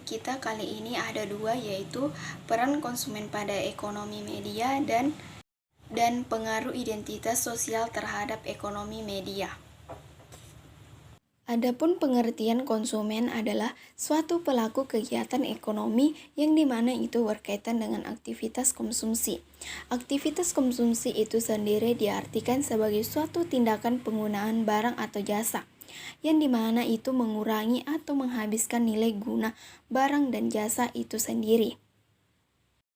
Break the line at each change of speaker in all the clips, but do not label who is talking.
kita kali ini ada dua, yaitu peran konsumen pada ekonomi media dan pengaruh identitas sosial terhadap ekonomi media. Adapun pengertian konsumen adalah suatu pelaku kegiatan ekonomi yang dimana itu berkaitan dengan aktivitas konsumsi. Aktivitas konsumsi itu sendiri diartikan sebagai suatu tindakan penggunaan barang atau jasa, yang dimana itu mengurangi atau menghabiskan nilai guna barang dan jasa itu sendiri.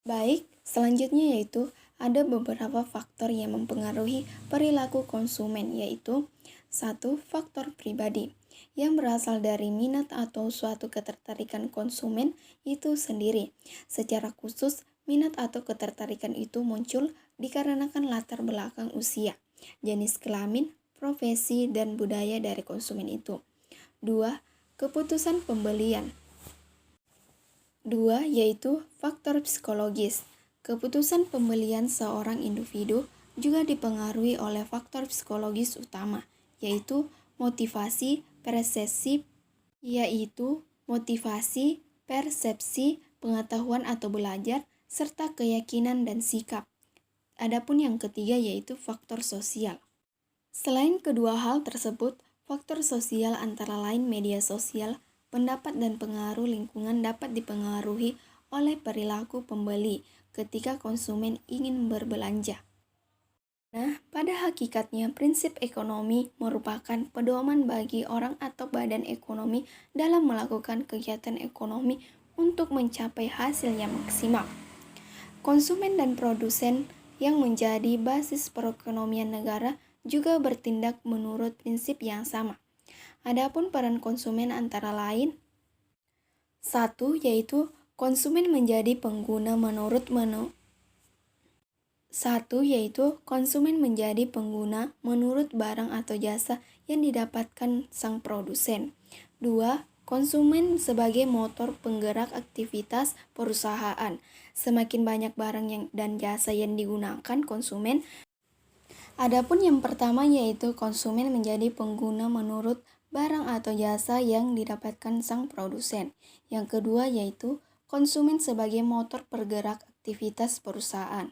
Baik, selanjutnya yaitu ada beberapa faktor yang mempengaruhi perilaku konsumen, yaitu 1. Faktor pribadi yang berasal dari minat atau suatu ketertarikan konsumen itu sendiri. Secara khusus, minat atau ketertarikan itu muncul dikarenakan latar belakang usia, jenis kelamin, profesi, dan budaya dari konsumen itu. 2. Keputusan pembelian. 2. Yaitu faktor psikologis. Keputusan pembelian seorang individu juga dipengaruhi oleh faktor psikologis utama, yaitu motivasi, persepsi, pengetahuan atau belajar, serta keyakinan dan sikap. Adapun yang ketiga yaitu faktor sosial. Selain kedua hal tersebut, faktor sosial antara lain media sosial, pendapat dan pengaruh lingkungan dapat dipengaruhi oleh perilaku pembeli ketika konsumen ingin berbelanja. Nah, pada hakikatnya prinsip ekonomi merupakan pedoman bagi orang atau badan ekonomi dalam melakukan kegiatan ekonomi untuk mencapai hasil yang maksimal. Konsumen dan produsen yang menjadi basis perekonomian negara juga bertindak menurut prinsip yang sama. Adapun peran konsumen antara lain 1. Yaitu konsumen menjadi pengguna menurut barang atau jasa yang didapatkan sang produsen. 2. Konsumen sebagai motor penggerak aktivitas perusahaan. Semakin banyak barang dan jasa yang digunakan konsumen. Adapun yang pertama yaitu konsumen menjadi pengguna menurut barang atau jasa yang didapatkan sang produsen. Yang kedua yaitu konsumen sebagai motor penggerak aktivitas perusahaan.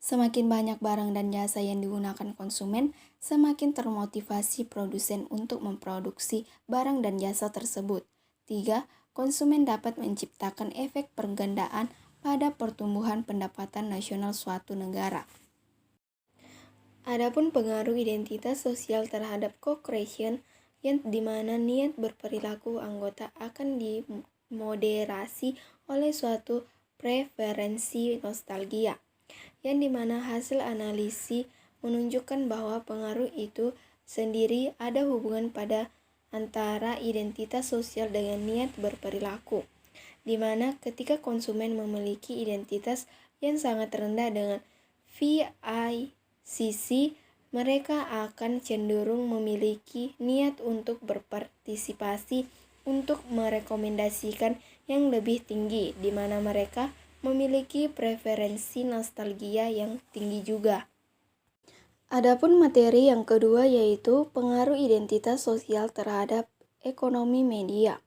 Semakin banyak barang dan jasa yang digunakan konsumen, semakin termotivasi produsen untuk memproduksi barang dan jasa tersebut. 3. Konsumen dapat menciptakan efek penggandaan pada pertumbuhan pendapatan nasional suatu negara. Adapun pengaruh identitas sosial terhadap co-creation yang dimana niat berperilaku anggota akan dimoderasi oleh suatu preferensi nostalgia, yang dimana hasil analisis menunjukkan bahwa pengaruh itu sendiri ada hubungan pada antara identitas sosial dengan niat berperilaku, dimana ketika konsumen memiliki identitas yang sangat rendah dengan VICC, mereka akan cenderung memiliki niat untuk berpartisipasi untuk merekomendasikan yang lebih tinggi, di mana mereka memiliki preferensi nostalgia yang tinggi juga. Adapun materi yang kedua yaitu pengaruh identitas sosial terhadap ekonomi media.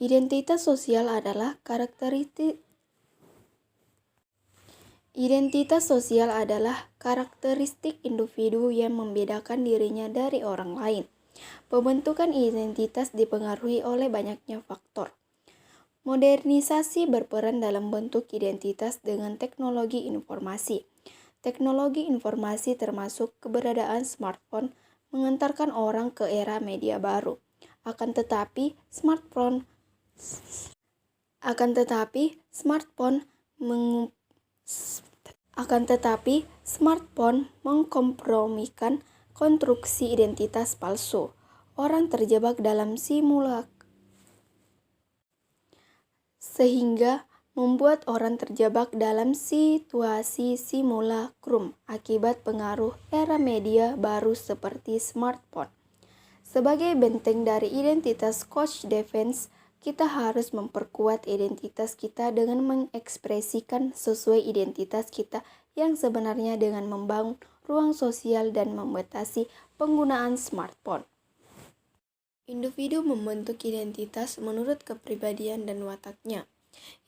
Identitas sosial adalah karakteristik individu yang membedakan dirinya dari orang lain. Pembentukan identitas dipengaruhi oleh banyaknya faktor. Modernisasi berperan dalam bentuk identitas dengan teknologi informasi. Teknologi informasi termasuk keberadaan smartphone mengantarkan orang ke era media baru. Akan tetapi smartphone mengkompromikan konstruksi identitas palsu. Orang terjebak dalam sehingga membuat orang terjebak dalam situasi simulakrum akibat pengaruh era media baru seperti smartphone. Sebagai benteng dari identitas Coach Defense, kita harus memperkuat identitas kita dengan mengekspresikan sesuai identitas kita yang sebenarnya dengan membangun ruang sosial dan membatasi penggunaan smartphone. Individu membentuk identitas menurut kepribadian dan wataknya.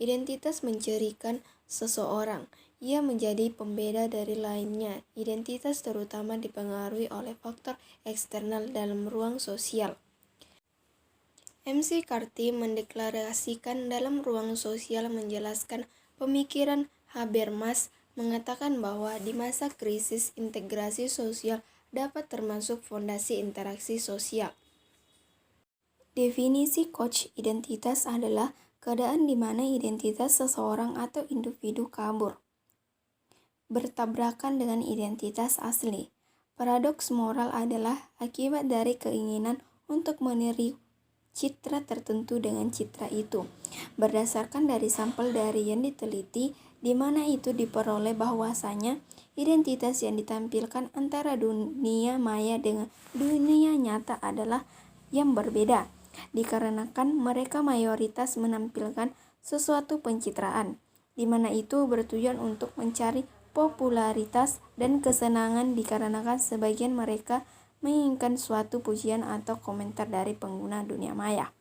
Identitas mencirikan seseorang. Ia menjadi pembeda dari lainnya. Identitas terutama dipengaruhi oleh faktor eksternal dalam ruang sosial. McCarthy mendeklarasikan dalam ruang sosial menjelaskan pemikiran Habermas mengatakan bahwa di masa krisis integrasi sosial dapat termasuk fondasi interaksi sosial. Definisi coach identitas adalah keadaan di mana identitas seseorang atau individu kabur, bertabrakan dengan identitas asli. Paradoks moral adalah akibat dari keinginan untuk meniru citra tertentu dengan citra itu. Berdasarkan dari sampel dari yang diteliti, di mana itu diperoleh bahwasanya identitas yang ditampilkan antara dunia maya dengan dunia nyata adalah yang berbeda, dikarenakan mereka mayoritas menampilkan sesuatu pencitraan, di mana itu bertujuan untuk mencari popularitas dan kesenangan dikarenakan sebagian mereka menginginkan suatu pujian atau komentar dari pengguna dunia maya.